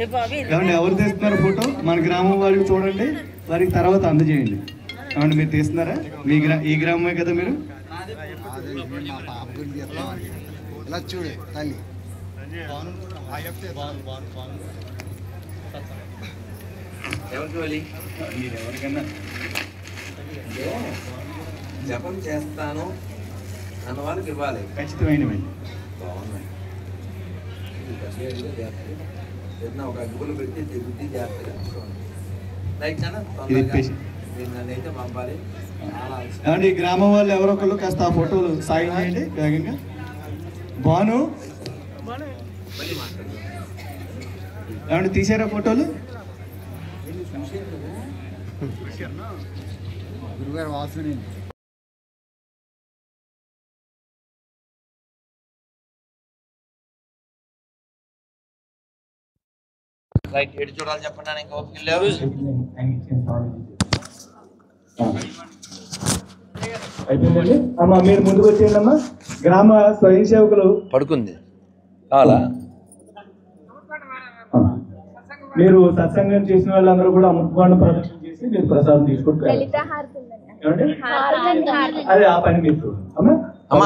ఏమండి ఎవరు తీస్తున్నారు ఫోటో? మన గ్రామం వారికి చూడండి, వారికి తర్వాత అందజేయండి. ఏమండి మీరు తీస్తున్నారా? ఈ గ్రామమే కదా మీరు? చూడు తల్లి ఎవరికైనా జపం చేస్తాను అన్న వాళ్ళకి ఇవ్వాలి. ఖచ్చితమైనవి బాగున్నాయి. ఒక అగ్గులు పెట్టి బుద్ధి చేస్తారు. రైట్ అన్న, నన్ను అయితే పంపాలి. ఏమండి ఈ గ్రామం వాళ్ళు ఎవరొకళ్ళు కాస్త ఆ ఫోటోలు సాయం చేయండి వేగంగా. బాను ఏమండి తీసారా ఫోటోలు? గురుగారు వాసుని రైట్, ఎటు చూడాలి చెప్పండి. ఇంకా ఓపిక లేవు. అయిపోయిందండి. అమ్మా మీరు ముందుకు వచ్చేయండి అమ్మా. గ్రామ స్వయం సేవకులు పడుకుంది అలా మీరు సత్సంగం చేసిన వాళ్ళందరూ కూడా అమృతపాండ ప్రదర్శన చేసి మీరు ప్రసాదం తీసుకుంటారు. అదే ఆ పని మీరు అమ్మా.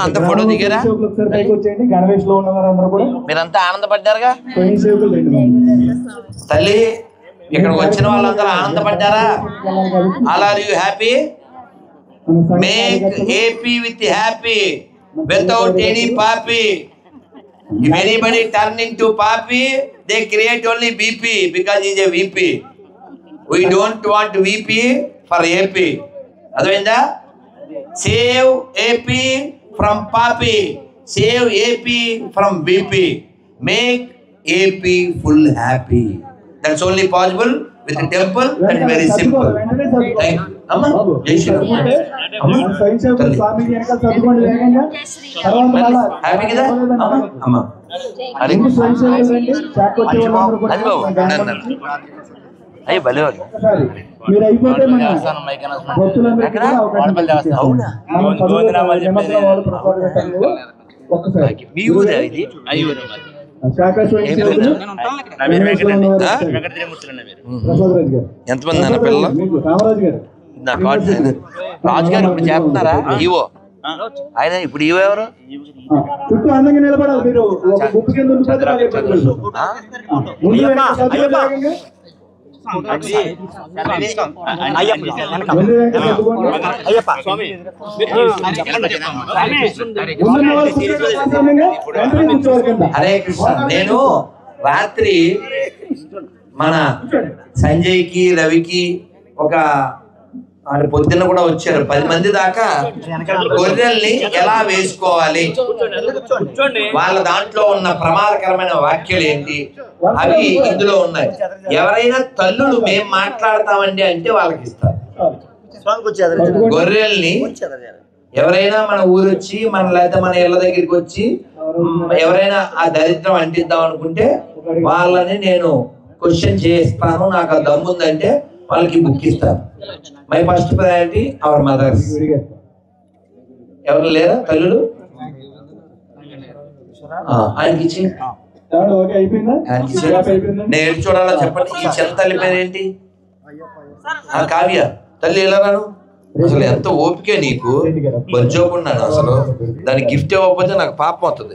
అంత ఫోటో దిగారా? ఒకసారి పైకి వచ్చేయండి. గణవేష్ లో ఉన్న వారందరూ కూడా మీరంతా ఆనందపడ్డారుగా? స్వయం సేవకులు తల్లి ఇక్కడికి వచ్చిన వాళ్ళందరూ ఆనందపడ్డారా? All are you happy? Make AP with happy without any papi. If anybody turn into papi, they create only BP because he is a VP. We don't want VP for AP. Advainda? Save AP from papi. Save AP from VP. Make AP full happy. That's only possible with the temple. That is very simple. Thank you. Amma, Jai Shri Ram. Happy kada? Amma. Hari. Adi babu. Ayo balik. మీరు అయిపోతే మన భక్తులందరికీ కూడా ఎంతమంది అన్న పిల్లలు? రాజు గారు ఇప్పుడు చేస్తున్నారా? ఈవో ఆయన ఇప్పుడు ఈవో ఎవరు? చుట్టూ అందంగా నిలబడాలి మీరు. హరే కృష్ణ. నేను రాత్రి మన సంజయ్కి రవికి ఒక పొద్దున్న కూడా వచ్చారు 10 మంది దాకా. గొర్రెల్ని ఎలా వేసుకోవాలి, వాళ్ళ దాంట్లో ఉన్న ప్రమాదకరమైన వాక్యాలు ఏంటి, అవి ఇందులో ఉన్నాయి. ఎవరైనా తల్లులు మేము మాట్లాడతామండి అంటే వాళ్ళకి ఇస్తారు. గొర్రెల్ని ఎవరైనా మన ఊరు వచ్చి లేదా మన ఇళ్ళ దగ్గరికి వచ్చి ఎవరైనా ఆ దరిద్రం అంటిద్దాం అనుకుంటే వాళ్ళని నేను క్వశ్చన్ చేస్తాను, నాకు ఆ దమ్ముందంటే వాళ్ళకి బుక్ ఇస్తారు. My first priority our mothers. ఎవరు లేరా తల్లులు? ఆయనకి ఇచ్చి నేను ఎటు చూడాలా చెప్పండి. ఈ చిన్న తల్లి పేరేంటి? కావ్య. తల్లి ఎలా రాను? అసలు ఎంత ఓపిక నీకు, బజ్జోకున్నాను అసలు. దానికి గిఫ్ట్ ఇవ్వకపోతే నాకు పాపం అవుతుంది.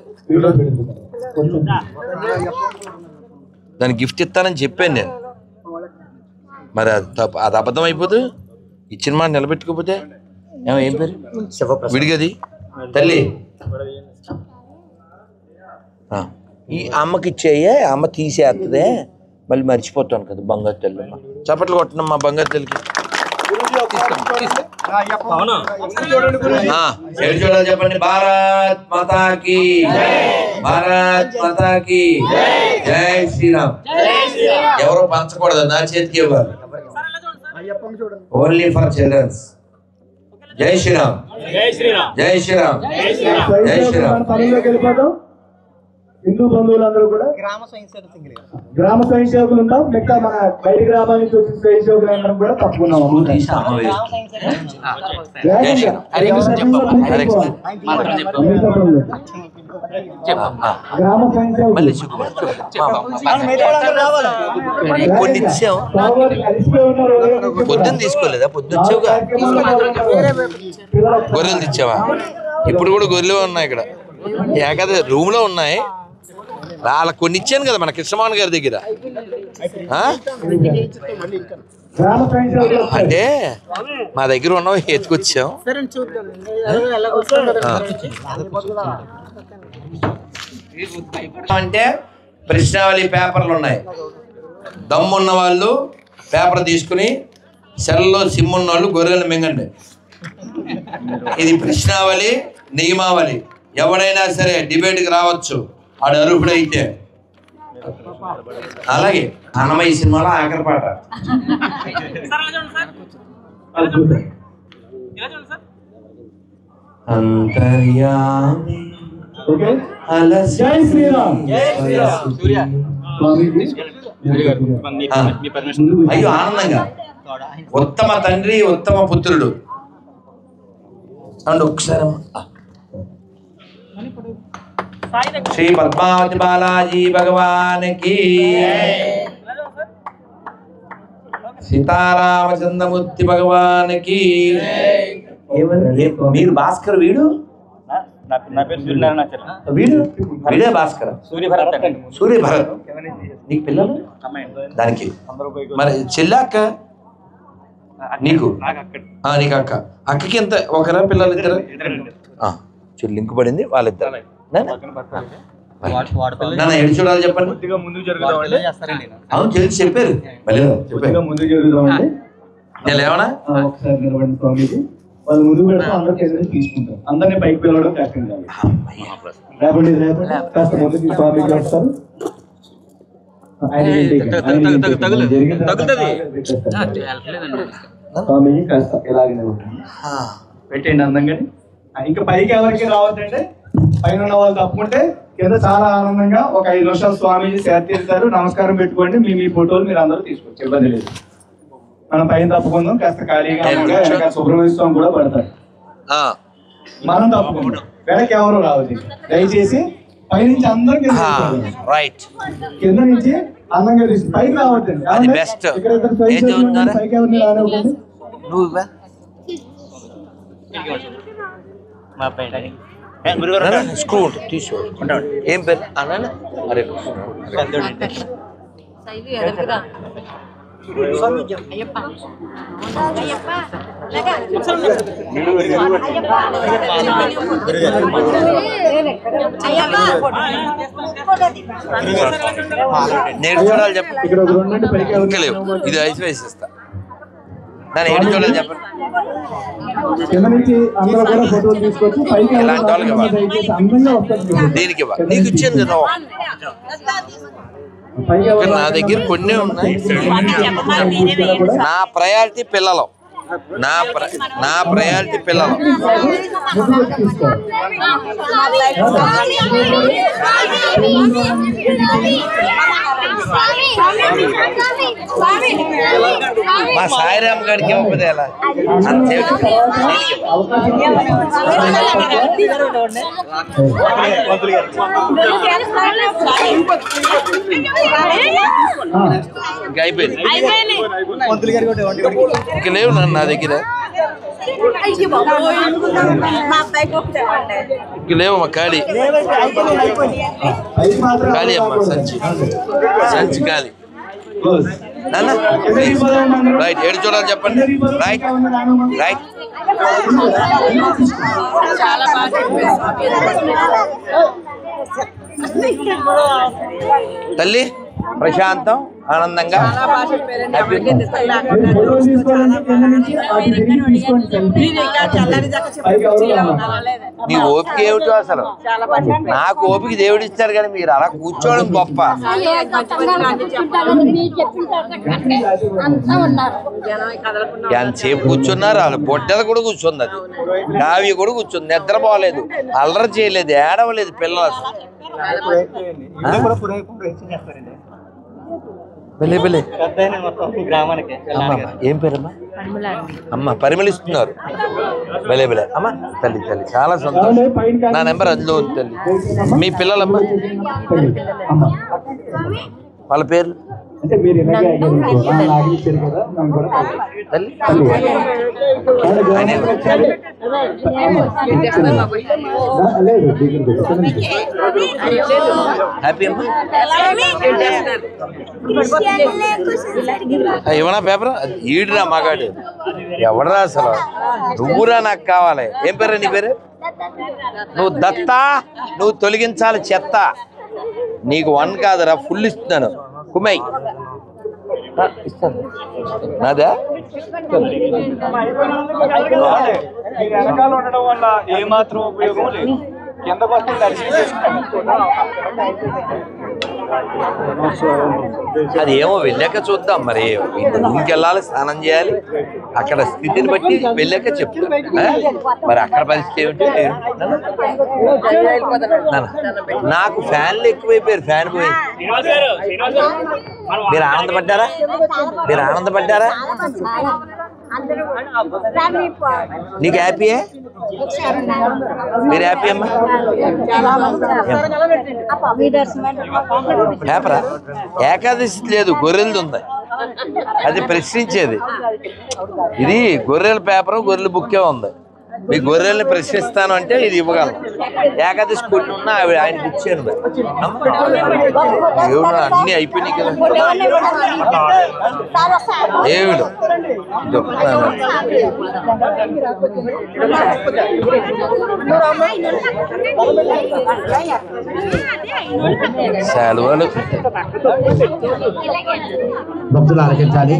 దానికి గిఫ్ట్ ఇస్తానని చెప్పాను నేను. మరి అది అబద్ధం అయిపోదు. ఇచ్చిన మాట నిలబెట్టుకోకపోతే ఏం పేరు విడిగది తల్లి. ఈ అమ్మకి ఇచ్చేయే, అమ్మ తీసేస్తుంది, మళ్ళీ మర్చిపోతాను కదా. బంగారు తల్లి అమ్మ చప్పట్లు కొట్టడం మా బంగారు తల్లికి. చూడాలి చెప్పండి. భారత్ మాతాకి, భారత్ మాతాకి జై శ్రీరామ్. ఎవరో పంచకూడదు, నా చేతికి ఇవ్వాలి. Only for childrens. జై శ్రీరామ్, జై శ్రీరామ్, జై శ్రీరామ్. హిందూ బంధువులందరూ కూడా గ్రామ స్వయం సేవకులు ఉంటాం. మిగతా మన బయట గ్రామాల నుంచి వచ్చిన స్వయం సేవకులు అందరం కూడా తప్పుకున్నాం. గ్రామ పంచాయతీ మళ్ళీ కొన్ని ఇచ్చాం పొద్దున్న తీసుకోలేదా? పొద్దున్న వచ్చావుగా గొర్రెలు తెచ్చావా? ఇప్పుడు కూడా గొర్రెలు ఉన్నాయి ఇక్కడ ఏకాదశి రూమ్ లో ఉన్నాయి. వాళ్ళ కొన్ని ఇచ్చాను కదా మన కృష్ణమోహన్ గారి దగ్గర. అంటే మా దగ్గర ఉన్నవి ఎత్తుకొచ్చాం. అంటే ప్రశ్నావళి పేపర్లు ఉన్నాయి. దమ్మున్న వాళ్ళు పేపర్ తీసుకుని సెల్లో సిమ్ ఉన్న వాళ్ళు గొర్రెలు మింగండి. ఇది ప్రశ్నావళి నియమావళి. ఎవడైనా సరే డిబేట్కి రావచ్చు ఆడు అర్హుడైతే. అలాగే అన్నమయ్య సినిమాలో ఆఖరి పాట అంతర్యామి జై శ్రీరామ్. అయ్యో ఆనందంగా ఉత్తమ తండ్రి ఉత్తమ పుత్రుడు అండ్ ఒకసారి శ్రీ పద్మావతి బాలాజీ భగవానికి సీతారామచంద్రమూర్తి భగవానికి. మీరు భాస్కర్ వీడు వీడు వీడే భాస్కర్ సూర్యభరత్. నీకు పిల్లలు? దానికి మరి చెల్లాక్క నీకు నీకు అక్క అక్కకి ఎంత ఒకరా పిల్లలు? ఇద్దరు లింక్ పడింది వాళ్ళిద్దరు. నాన్న ఎడు చూడాలి చెప్పండి. అవును తెలిసి చెప్పారు నేను ఏమన్నా వాళ్ళు ముందు పెడతాం, అందరూ తీసుకుంటారు. అందరినీ పైకి పిలవడం కష్టం కాదు. లేకపోతే కాస్త ముందుకి స్వామికి వస్తారు. స్వామికి కాస్త ఎలాగైనా పెట్టండి అందంగాని. ఇంకా పైకి ఎవరికి రావద్దంటే పైన ఉన్న వాళ్ళు తప్పుకుంటే కింద చాలా ఆనందంగా ఒక 5 నిమిషాలు స్వామీజీ సేద తీరుతారు. నమస్కారం పెట్టుకోండి. మీ ఫోటోలు మీరు అందరూ తీసుకోవచ్చు, ఇబ్బంది లేదు. మనం పైన తప్పుకుందాం, కాస్త ఖాళీగా సుబ్రహ్మణ్య స్వామి కూడా పడతారు. మనం తప్పుకుందాం, వెనక్కి ఎవరు రావద్దు దయచేసి. పైనుంచి అందరూ కింద నుంచి అందంగా తీసి పైకి రావద్దండి. పైకి ఎవరిని రానివ్వకండి. ఏం పేరు అన్న? అరే నేను చూడాలి చెప్పండి. ఇది ఐదు వేసేస్తా. దాన్ని ఏడు చూడాలి చెప్పండి. ఇలాంటి వాళ్ళకి దీనికి నీకు ఇచ్చింది నా దగ్గర కొన్ని ఉన్నాయి. నా ప్రయారిటీ పిల్లలు, నా ప్రయారిటీ పిల్లలు. మా సాయిరామ్ గారికి ఇవ్వకపోతే ఎలా? అంతే ఇంకా అయిపోయింది. ఇంకా లేవు నా దగ్గర, ఇంకా లేవు మా ఖాళీ ఖాళీ అమ్మా. సంచి ఖాళీ. రైట్ ఏడు చూడాలి చెప్పండి. రైట్ రైట్ తల్లి ప్రశాంతం ఆనందంగా నీ ఓపిక ఏమిటో అసలు? నాకు ఓపిక దేవుడు ఇచ్చారు కానీ మీరు అలా కూర్చోవడం గొప్ప. ఎంతసేపు కూర్చున్నారు? వాళ్ళు పొట్టెలు కూడా కూర్చుంది, అది కావ్య కూడా కూర్చుంది. నిద్రపోలేదు, అల్లరి చేయలేదు, ఏడవలేదు పిల్లలు. బెలే బెలే గ్రామానికి ఏం పేరమ్మా అమ్మ పరిమళిస్తున్నారు బెలే బెలే అమ్మ తల్లి తల్లి చాలా సంతోషం నా నెంబర్ అందులో ఉంది తల్లి మీ పిల్లలమ్మా వాళ్ళ పేర్లు అంటే మీరు ఇలాగే లాగించారు కదా మేము కూడా తల్లి హ్యాపీ అమ్మా ఇవ్వనా పేపర్ ఈడురా మగాడు ఎవడరా అసలు నువ్వురా నాకు కావాలి ఏం పేరు నీ పేరు నువ్వు దత్తా నువ్వు తొలగించాలి చెత్త నీకు 1 కాదురా ఫుల్ ఇస్తున్నాను కుమై ఇస్తాను నాదా వెనకాల ఉండడం వల్ల ఏమాత్రం ఉపయోగం లేదు కిందకు వస్తే దర్శనం అది ఏమో వెళ్ళాక చూద్దాం మరి ఇంకెళ్ళాలి స్నానం చేయాలి అక్కడ స్థితిని బట్టి వెళ్ళాక చెప్తాను మరి అక్కడ పరిస్థితి ఏమిటి నాకు ఫ్యాన్లు ఎక్కువైపోయారు ఫ్యాన్ పోయి మీరు ఆనందపడ్డారా మీరు ఆనందపడ్డారా నీకు హ్యాపీయే మీరు హ్యాపీ అమ్మా పేపరా ఏకాదశి లేదు గొర్రెలది ఉంది అది ప్రశ్నించేది ఇది గొర్రెల పేపర్ గొర్రెల బుక్కే ఉంది మీ గొర్రెల్ని ప్రశ్నిస్తాను అంటే ఇది ఇవ్వగలను ఏకాదశి కొన్ని ఉన్నా ఆయనకి ఇచ్చాను దేవుడు అన్నీ అయిపోయినాయి కదా దేవుడు సెలవులు భక్తులు ఆలకించాలి.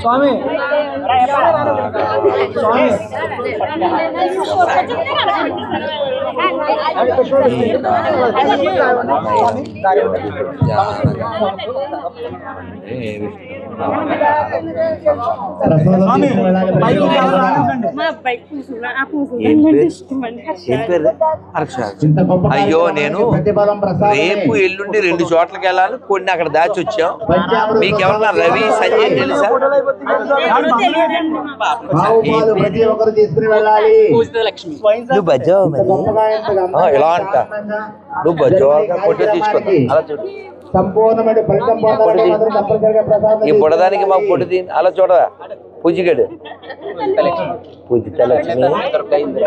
స్వామి అయ్యో నేను రేపు ఎల్లుండి 2 చోట్లకి వెళ్ళాలి కొన్ని అక్కడ దాచి వచ్చాం మీకెవరన్నా రవి సంజయ్ తెలుసా నువ్వు బజ్జావు ఇలా అంట నువ్వు బజ్జావు ఫోటో తీసుకో అలా చూడు సంపూర్ణమైన ఫలితం ఈ బుడదానికి మాకు పొడి తీ అలా చూడరా పూజిగాడు పూజితలక్ష్మి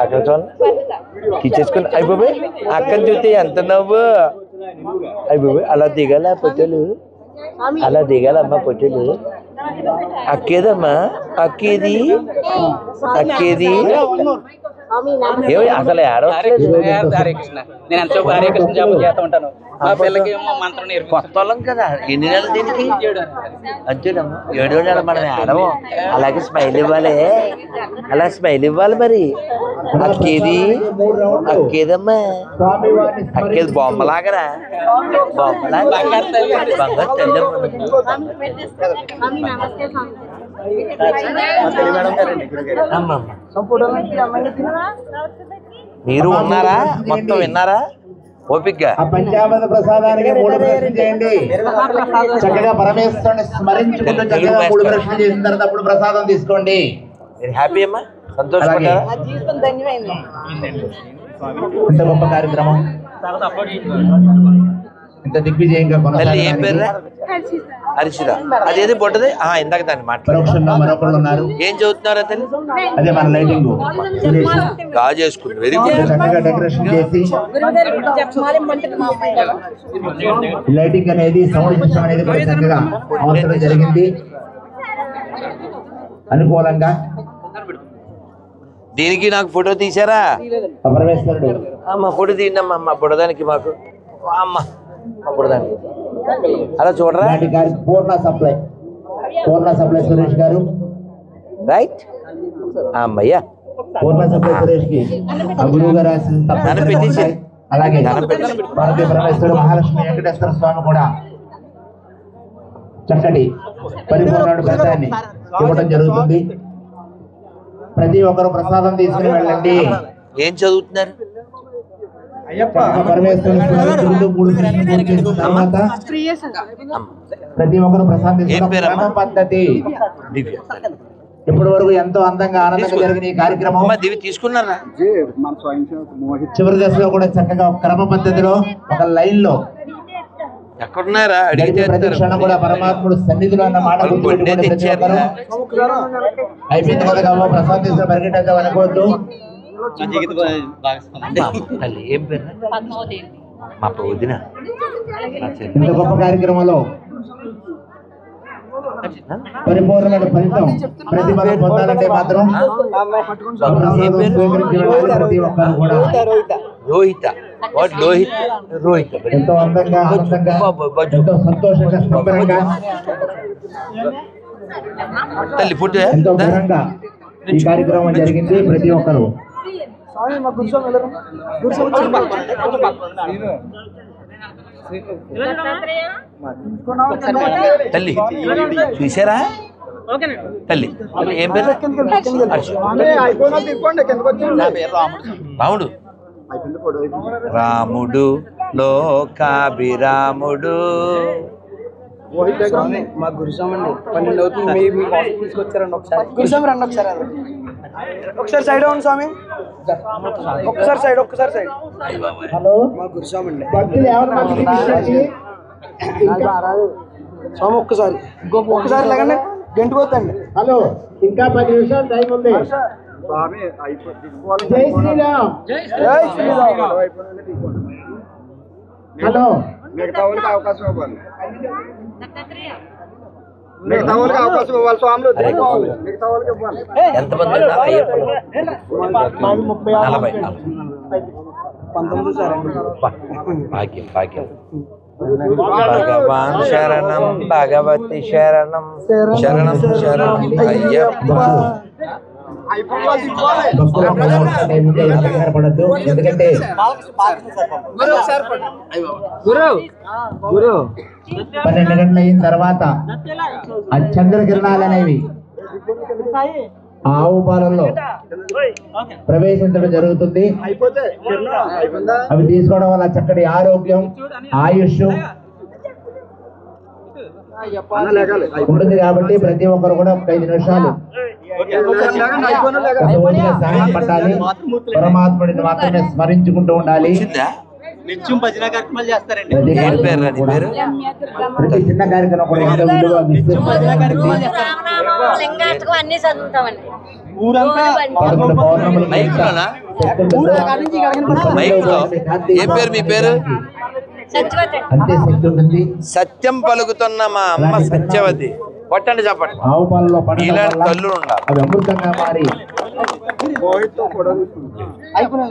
అక్కడ చూడండి తీసేసుకుని అయిపోయి అక్కడ చూస్తే ఎంత నవ్వు అయిపోయి అలా దిగాల పొట్టెలు అలా దిగాలమ్మా పొట్టెలు అక్కేదమ్మా అక్కేది అక్కేది ఏమి అసలు కొత్త వాళ్ళం కదా ఎన్ని నెలలు దీనికి అంతేనమ్మా 7వ నెల మనం ఆడము అలాగే స్మైల్ ఇవ్వాలి అలా స్మైల్ ఇవ్వాలి మరి అక్కేది అక్కేదమ్మా అక్కేది బొమ్మలాగరా బొమ్మలాగా బంగారు మీరు ఉన్నారా మొత్తం విన్నారా ఓపిక్గా పంచామృత ప్రసాదానికి 3 ప్రశ్నలు చేయండి. చక్కగా పరమేశ్వరుని స్మరించుకుంటూ చక్కగా 3 ప్రశ్నలు చేసిన తర్వాత అప్పుడు ప్రసాదం తీసుకోండి. మీరు హ్యాపీ అమ్మా సంతోషపడ్డారా ఇంత గొప్ప కార్యక్రమం ఇంత దిగ్విజయంగా తల్లి ఏం పేరు హర్షిత అదేది బొట్టది ఇందాక దాన్ని పరోక్షంగా మరొకళ్ళు ఉన్నారు. ఏం చదువుతున్నారా తల్లి అదే మన లైటింగ్ బాగా చేసుకుంది వెరీ గుడ్ చక్కగా డెకరేషన్ చేసి లైటింగ్ అనేది సౌండ్ సిస్టమ్ అనేది కూడా చక్కగా అవసరం జరిగింది అనుకూలంగా. దీనికి నాకు ఫోటో తీసారా పరమేశ్వరుడు అమ్మ ఫోటో తీయండమ్మా మా బుడదానికి మాకు అమ్మ మా బుడదానికి అలా చూడరా పూర్ణ సప్లై సురేష్ గారు రైట్ అమ్మయ్యా పూర్ణ సప్లై సురేష్ కి గురువు గారు నన్ను పెట్టించి అలాగే పార్వతీ పరమేశ్వరుడు మహాలక్ష్మి వెంకటేశ్వర స్వామి కూడా చక్కటి పరిపూర్ణ ఫలితాన్ని ఇవ్వడం జరుగుతుంది. ప్రతి ఒక్కరు ప్రసాదం తీసుకుని వెళ్ళండి. ఏం చదువుతున్నారు? పరమేశ్వరుడు తర్వాత ప్రతి ఒక్కరు ప్రసాదం తీసుకుని పద్ధతి. ఇప్పటి వరకు ఎంతో అందంగా ఆనందంగా జరిగిన ఈ కార్యక్రమం దివి తీసుకున్నారా? చివరి దశలో కూడా చక్కగా క్రమ పద్ధతిలో ఒక లైన్ లో ఎక్కడున్నారా ప్రతి క్షణం కూడా పరమాత్ముడు సన్నిధిలో అన్న మాట అయిపోయింది కదా. ప్రసాద్ తీసుకుని పరిగెట్టేద్దాం అనుకోవద్దు. ఏం పేరు? మా వదిన. ఇంత గొప్ప కార్యక్రమంలో పరిపూర్ణమైన ఫలితం ప్రతి మనం పొందాలంటే మాత్రం ప్రతి ఒక్కరు కూడా రోహిత్ ఎంతో అందంగా ఆనందంగా ఎంతో సంతోషంగా సంబరంగా ఎంతో ఘనంగా ఈ కార్యక్రమం జరిగింది. ప్రతి ఒక్కరు తల్లి చూసారా? తల్లి ఏం పేరు? రాముడు. రాముడు లోకాభిరాముడు. మా గురుస్వామి అండి 12 అవుతుంది. మీ తీసుకొచ్చారండి. ఒకసారి గురుస్వామి రండి. ఒకసారి సైడ్ అవ్వండి స్వామి. ఒక్కసారి సైడ్. హలో మా గురుస్వామి అండి. స్వామి ఒక్కసారి లేకండి. గంట పోతండి. హలో ఇంకా 10 నిమిషాలు టైం ఉంది. జై శ్రీరామ్. హలో మిగతా వాళ్ళకి అవకాశం ఇవ్వాలి. మిగతా వాళ్ళకి అవకాశం ఇవ్వాలి. స్వాములు మిగతా వాళ్ళకి ఇవ్వాలి. ఎంతమంది? 19 సార్. భాగ్యం. భగవాన్ శరణం భగవతి శరణం శరణం అయ్యప్ప. ఎందుకంటే 12 గంటలు అయిన తర్వాత ఆ చంద్రకిరణాలు అనేవి ఆవు పాలల్లో ప్రవేశించడం జరుగుతుంది. అవి తీసుకోవడం వల్ల చక్కటి ఆరోగ్యం, ఆయుష్ ఉంటుంది. కాబట్టి ప్రతి ఒక్కరు కూడా 5 నిమిషాలు సహాయం పట్టాలి. పరమాత్ముడిని మాత్రమే స్మరించుకుంటూ ఉండాలి. నిత్యం భజన కార్యక్రమాలు చేస్తారండి. ప్రతి చిన్న కార్యక్రమం కూడా ఎంతో విలువ ఏం పేరు మీ పేరు? సత్యం పలుకుతున్న మా అమ్మ సత్యవతి. కొట్టండి చెప్పండి. ఆవు పాలలో ఇలాంటి తల్లులు ఉండాలి. అవి అమృతంగా మారి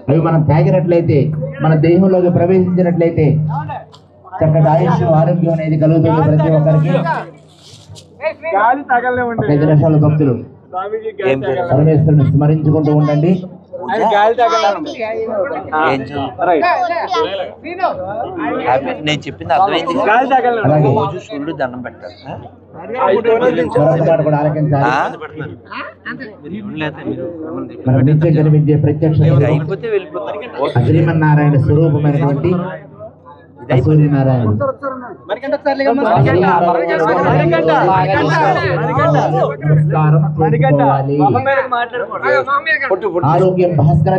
అవి మనం తాగినట్లయితే, మన దేహంలోకి ప్రవేశించినట్లయితే చక్కటి ఆయుష్, ఆరోగ్యం అనేది కలుగుతుంది ప్రతి ఒక్కరికి. 5 నిమిషాలు భక్తులు పరమేశ్వరుని స్మరించుకుంటూ ఉండండి. నేను చెప్పింది అర్థమైంది. రోజు సూర్యుడు దండం పెట్టారు. కూడా ఆలకించాలి. మన నిత్యం కనిపించే ప్రత్యక్ష అయిపోతే వెళ్ళిపోతారు. శ్రీమన్నారాయణ స్వరూపమైనటువంటి సూర్యనారాయణ ఆరోగ్యం భాస్కర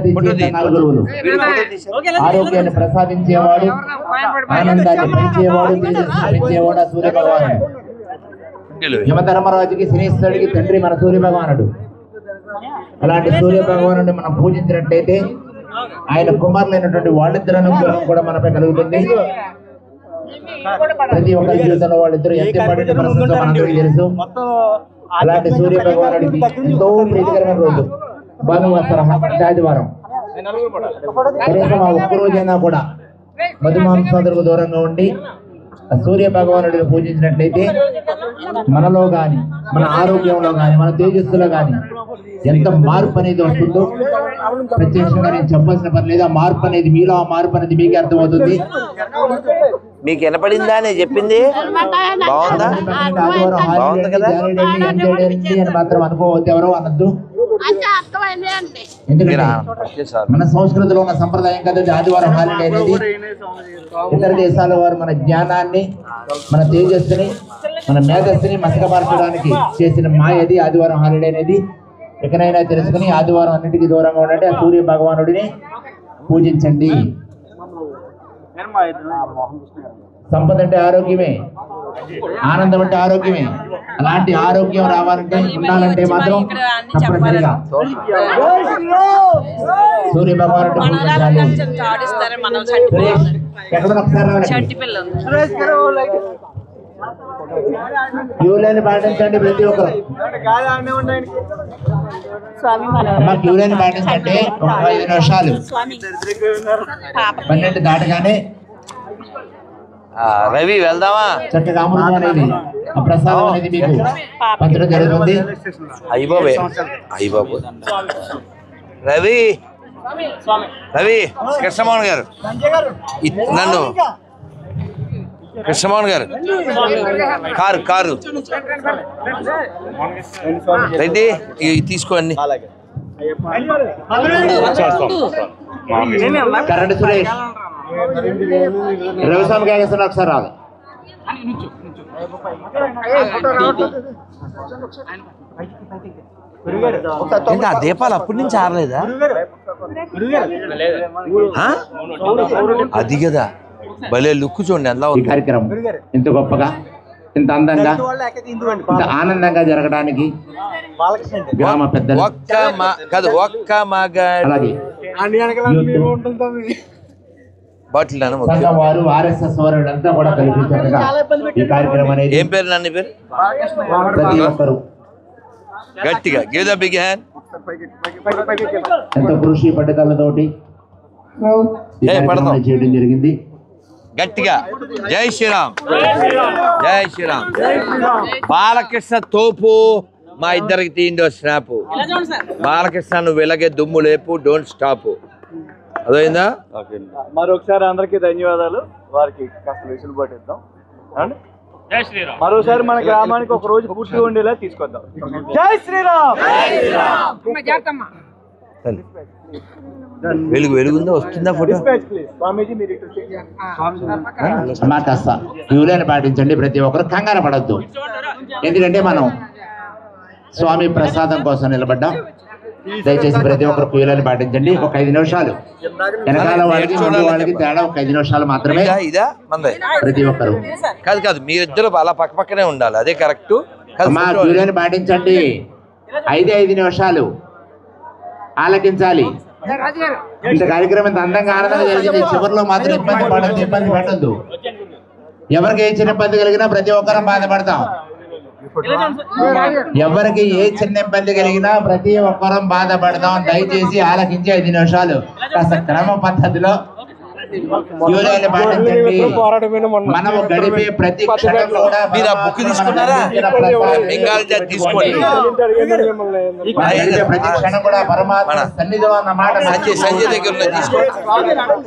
నాలుగులు. ఆరోగ్యాన్ని ప్రసాదించేవాడు, ఆనందాన్ని పెంచేవాడు, తేజస్సును సూర్య భగవానుడు. యమధర్మరాజుకి శనీశ్వరుడికి తండ్రి మన సూర్య భగవానుడు. అలాంటి సూర్య భగవానుడిని మనం పూజించినట్లయితే ఆయన కుమారులైనటువంటి వాళ్ళిద్దరు అనుగ్రహం కూడా మనపై కలుగుతుంది. ప్రతి ఒక్కరి జీవితంలో వాళ్ళిద్దరు ఎంత పడిన మనందరికీ తెలుసు. అలాంటి సూర్య భగవానుడికి ఎంతో ప్రీతికరమైన రోజు భానువాసర ఆదివారం. కనీసం ఆ ఒక్కరోజైనా కూడా మధుమాంసాదులకు దూరంగా ఉండి సూర్య భగవానుడిని పూజించినట్లయితే మనలో గాని, మన ఆరోగ్యంలో గాని, మన తేజస్సులో గాని ఎంత మార్పు అనేది వస్తుందో ప్రత్యక్షంగా నేను చెప్పాల్సిన పని లేదు. ఆ మార్పు అనేది మీలో, ఆ మార్పు అనేది మీకే అర్థమవుతుంది. మీకు వినపడిందా నేను చెప్పింది? బాగుందా? బాగుంది కదా? అని మాత్రం అనుకోవద్దు, ఎవరో అనద్దు. ఎందుకంటే మన సంస్కృతిలో ఉన్న సంప్రదాయం కదా ఆదివారం హాలిడే అనేది. ఇతర దేశాల వారు మన జ్ఞానాన్ని, మన తేజస్సుని, మన మేధస్సుని మసకపరచడానికి చేసిన మాయది ఆదివారం హాలిడే అనేది. ఎక్కడైనా తెలుసుకుని ఆదివారం అన్నిటికీ దూరంగా ఉండండి. ఆ సూర్య భగవానుడిని పూజించండి. సంపద అంటే ఆరోగ్యమే, ఆనందం అంటే ఆరోగ్యమే. అలాంటి ఆరోగ్యం రావాలంటే, ఉండాలంటే మాత్రం తప్పనిసరిగా సూర్య భగవానుడిని పూజించాలి. ఎక్కడ ఒకసారి క్యూలైన్ పాటించండి ప్రతి ఒక్కరు. అమ్మ క్యూలైన్ పాటించండి. ఒక 5 నిమిషాలు 12 దాటగానే రవి వెళ్దామా? చక్కగా అమృతం అనేది, ఆ ప్రసాదం అనేది మీకు పంచడం జరుగుతుంది. అయ్యబాబే, అయ్యబాబు. రవి, రవి, కృష్ణమోహన్ గారు, నన్ను కృష్ణమోహన్ గారు కారు రెడ్డి తీసుకోండి. కరెంట్ సురేష్, రవిస్వామి గారు ఒకసారి రాదు. ఆ దీపాలు అప్పటి నుంచి ఆరలేదా? అది కదా భలే లుక్ చూడండి ఎలా ఈ కార్యక్రమం ఇంత గొప్పగా, ఇంత అందంగా, ఇంత ఆనందంగా జరగడానికి గ్రామ పెద్దలు, ఒక్క మగాడు అలాగే బాటిల్ సంఘం వారు, ఆర్ఎస్ఎస్ వారు అంతా కూడా కలిసి చక్కగా ఈ కార్యక్రమం అనేది. ఏం పేరు నాన్న పేరు? ప్రతి ఒక్కరు గట్టిగా గివ్ ద బిగ్ హ్యాండ్. ఎంతో కృషి పట్టుదలతోటి చేయడం జరిగింది. గట్టిగా జై శ్రీరామ్, జై శ్రీరామ్. బాలకృష్ణ తోపు మా ఇద్దరికి తీయండి స్నాప్. బాలకృష్ణ నువ్వు వెలగే దుమ్ము లేపు, డోంట్ స్టాప్. అదైందా? మరొకసారి అందరికీ ధన్యవాదాలు. వారికి కాస్త వెసులుబాటు ఇద్దాం. మరోసారి మన గ్రామానికి ఒక రోజు పూర్తిగా ఉండేలా తీసుకొద్దాం. జై శ్రీరామ్. వెలుగు వెలుగుందా? వస్తుందా ఫోటో? అమ్మా కాస్త క్యూలను పాటించండి. ప్రతి ఒక్కరు కంగారు పడద్దు. ఎందుకంటే మనం స్వామి ప్రసాదం కోసం నిలబడ్డాం. దయచేసి ప్రతి ఒక్కరు క్యూలను పాటించండి. ఒక 5 నిమిషాలు వెనకాల వాళ్ళకి, ముందు వాళ్ళకి తేడా ఒక 5 నిమిషాలు మాత్రమే. ఇదా మందే ప్రతి ఒక్కరు కాదు మీరిద్దరు అలా పక్క పక్కనే ఉండాలి. అదే కరెక్ట్. అమ్మా క్యూలను పాటించండి. 5 నిమిషాలు ఆలకించాలి. ఇంత కార్యక్రమం ఇంత అందంగా ఆనందంగా జరిగింది. చివరిలో మాత్రం ఇబ్బంది పడద్దు. ఎవరికి ఏ చిన్న ఇబ్బంది కలిగినా ప్రతి ఒక్కరం బాధపడతాం. ఎవరికి ఏ చిన్న ఇబ్బంది కలిగినా ప్రతి ఒక్కరం బాధపడతాం. దయచేసి ఆలకించి 5 నిమిషాలు కాస్త క్రమ పద్ధతిలో క్యూలను పాటించండి. మనము గడిపే ప్రతి క్షణం కూడా మీరు ఆ బుక్ తీసుకున్నారా? తీసుకోండి. ప్రతి క్షణం కూడా పరమాత్మ సన్నిధిలో అన్న మాట సంజయ్ దగ్గర తీసుకో.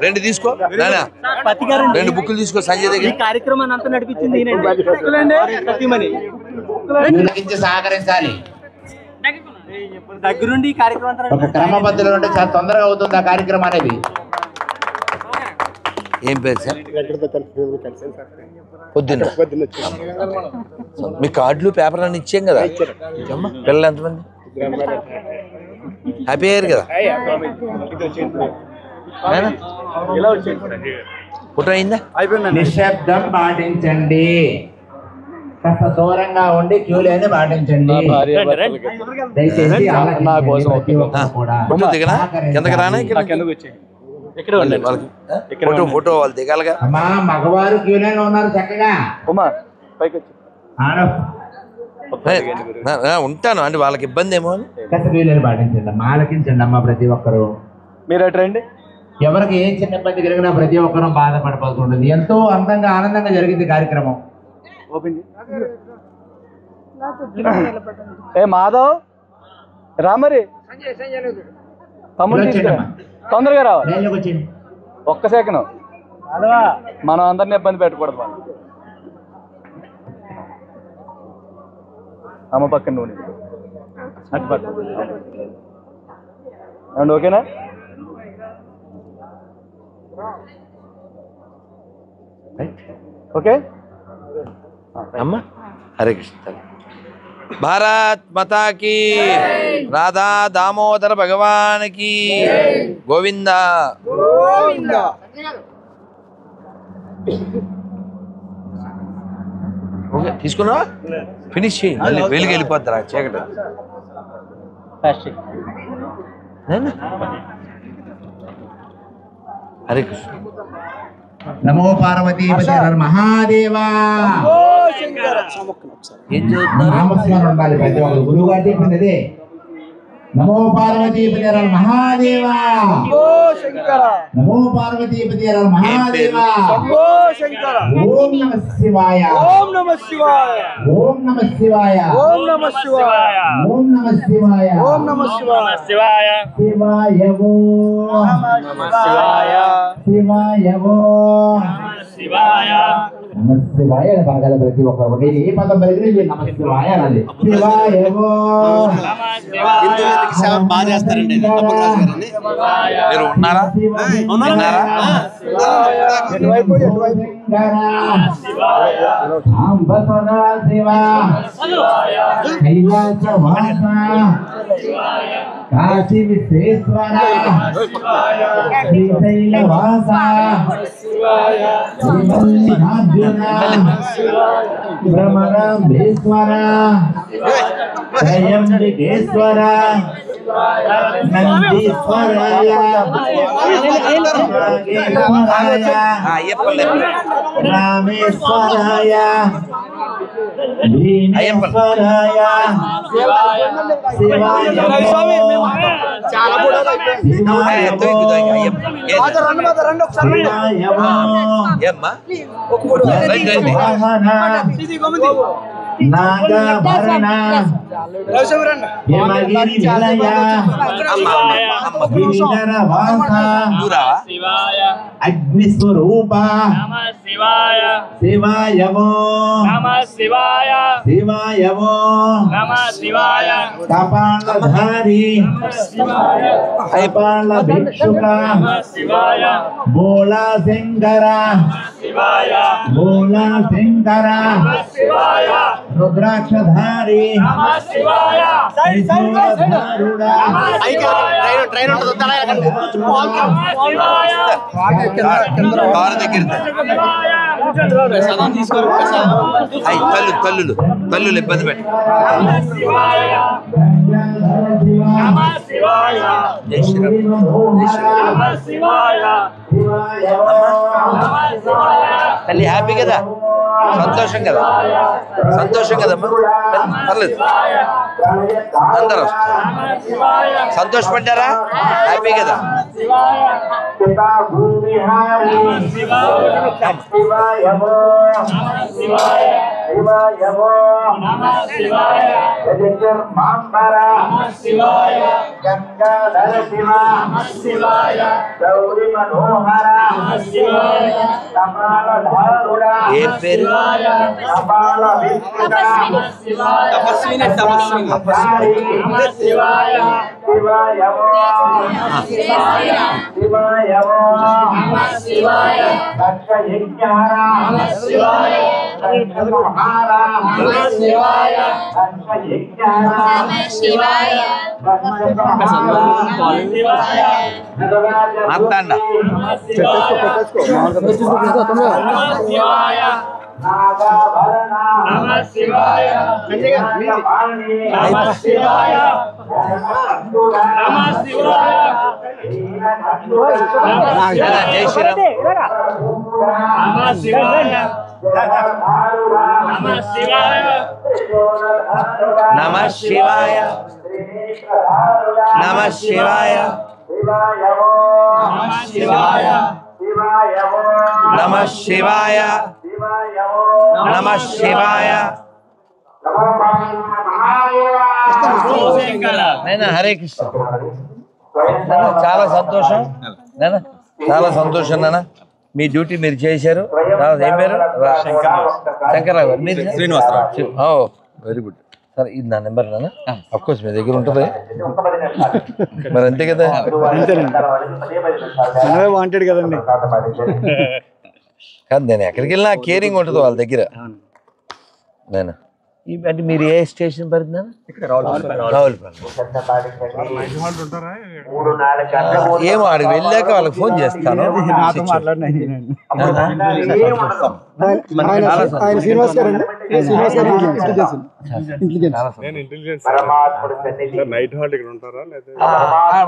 2 తీసుకో నానా, 2 బుక్లు తీసుకో సంజయ్ దగ్గర. కార్యక్రమాన్ని అంతా నడిపించింది సహకరించాలి. దగ్గరుండి కార్యక్రమం ఒక క్రమ పద్ధతిలో ఉంటే చాలా తొందరగా అవుతుంది ఆ కార్యక్రమం అనేది. ఏం పేరు సార్? పొద్దున్న మీ కార్డులు పేపర్ అన్ని ఇచ్చాం కదా. పిల్లలు ఎంతమంది? హ్యాపీ అయ్యారు కదా? ఫోటో అయిందా? నిశ్శబ్దం పాటించండి. కాస్త దూరంగా ఉండి క్యూలని పాటించండి. దయచేసి కిందకి రానా? ఫోటో వాళ్ళు దిగాలిగా. అమ్మా మగవారు క్యూలైన్ ఉన్నారు చక్కగా. ఉంటాను అంటే వాళ్ళకి ఇబ్బంది ఏమో అని. క్యూలైన్ పాటించండి అమ్మా, ఆలకించండి అమ్మా ప్రతి ఒక్కరు. మీరు అటండి. ఎవరికి ఏ చిన్న ఇబ్బంది కలిగినా ప్రతి ఒక్కరూ బాధపడవలసి ఉంటుంది. ఎంతో అందంగా ఆనందంగా జరిగింది కార్యక్రమం. ఏ మాధవ్ రా మరి తమ్ముడు తొందరగా రావాలి. లైన్లోకి వచ్చేయండి. ఒక్క సెకండ్ మనం అందరిని ఇబ్బంది పెట్టకూడదు. మనం అమ్మ పక్కన నువ్వు అటు పక్క అండ్ ఓకేనా? ఓకే అమ్మా. హరే కృష్ణ. భారత్ మాతా की राधा दामोदर भगवान की गोविंदा ఓకే తీసుకున్నా ఫినిష్ చేయి. మళ్ళీ వెలుగు వెళ్ళిపోతారా చీకటి. హరే కృష్ణ. నమో పార్వతీ మహాదేవా. ఏం చదువుతున్నారు? నామస్మరణ ఉండాలి ప్రతి ఒక్కరు. గురువు గారు చెప్పింది అదే. నమో పార్వతీ మహాదేవా. నమో పార్వతీ మహాదేవా. ఓం నమ శివాయ. ఓం నమ శివాయ. ఓం నమ శివాయ. ఓం నమ శివాయ. ఓం నమ శివాయ. ఓం నమ శివాయ. శివాయ ఓం నమ శివాయ. శివాయ ఓం శివాయ. నమ శివాయ పలకాలి ప్రతి ఒక్కరు. నేను ఏ పదం పలికినా నమ శివాయ అనాలి. శివాయ ఓం బాగా చేస్తారండి. మీరు ఉన్నారా? ఉన్నారా? కైలాసవాస కాశీ విశ్వేశ్వర శ్రీశైలవాస శ్రీమల్లికార్జున భ్రమరాంబేశ్వర త్రయంబకేశ్వర నందీశ్వరాయ రామేశ్వరాయ భీమేశ్వరాయ నాగభరణ యమగిరి నిలయ గిరిధర వాస అగ్నిస్వరూప శివాయవో శివాయవో కపాలధారి కపాల భిక్షుక బోళా శంకర బోళా శంకర రుద్రాక్షధారి త్రిశూలధారుడా కారు దగ్గర తల్లులు తల్లులు ఇబ్బంది పెట్టి. జై శ్రీరామ్. తల్లి హ్యాపీ కదా? సంతోషం కదా? సంతోషం కదమ్మా? పర్లేదు, అందరూ సంతోషపడ్డారా? హ్యాపీ కదా? ఏం పేరు? మాట్లాడ జై శ్రీరామ్. నమ శివాయ. నమ శివాయ. నమ శివాయ. నమ శివాయ. నైనా హరే కృష్ణ. చాలా సంతోషం నాన్న, చాలా సంతోషం నాన్న. మీ డ్యూటీ మీరు చేశారు. ఏం పేరు? శంకర్రావు గారు. మీరు? శ్రీనివాసరావు. Very good sir. ఇది నా నెంబర్ నాన్న. అఫ్కోర్స్ మీ దగ్గర ఉంటుంది మరి, అంతే కదా? వాంటెడ్ కదండి. కాదు, నేను ఎక్కడికి వెళ్ళినా కేరింగ్ ఉంటుంది వాళ్ళ దగ్గర. నేను అంటే మీరు ఏ స్టేషన్ పడుతుందా? ఏమో ఆడికి వెళ్ళాక వాళ్ళకి ఫోన్ చేస్తాను.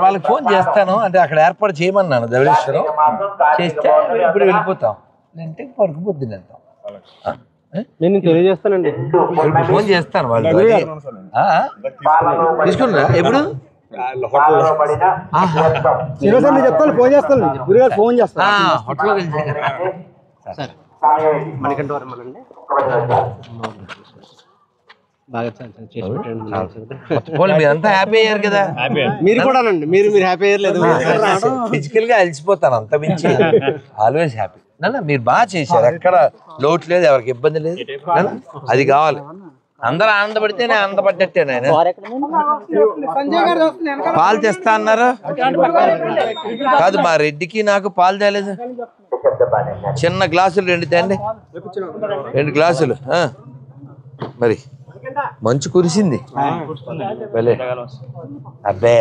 వాళ్ళకి ఫోన్ చేస్తాను. అంటే అక్కడ ఏర్పాటు చేయమన్నాను ధవళేశ్వరం. చేస్తే ఇప్పుడు వెళ్ళిపోతాం, అంటే వరకు పొద్దున్న వెళ్తాం. నేను తెలియజేస్తానండి. ఫోన్ చేస్తాను వాళ్ళు. తీసుకున్నా ఎప్పుడు చెప్తాను, ఫోన్ చేస్తాను. గురుగారు ఫోన్ చేస్తాను. హోటల్లోకి మీరంతా హ్యాపీ అయ్యారు కదా? మీరు కూడా మీరు హ్యాపీ అయ్యలేదు. ఫిజికల్ గా అలసిపోతాను, అంత మించి ఆల్వేస్ హ్యాపీ. నాన్న మీరు బాగా చేశారు, ఎక్కడ లోటు లేదు, ఎవరికి ఇబ్బంది లేదు. అది కావాలి. అందరూ ఆనందపడితే నేను ఆనందపడ్డట్టే. నాయన పాలు తెస్తా అన్నారు కాదు, మా రెడ్డికి నాకు పాలు తేలేదు. చిన్న గ్లాసులు 2 తేండి, 2 గ్లాసులు. మరి మంచు కురిసింది. అబ్బే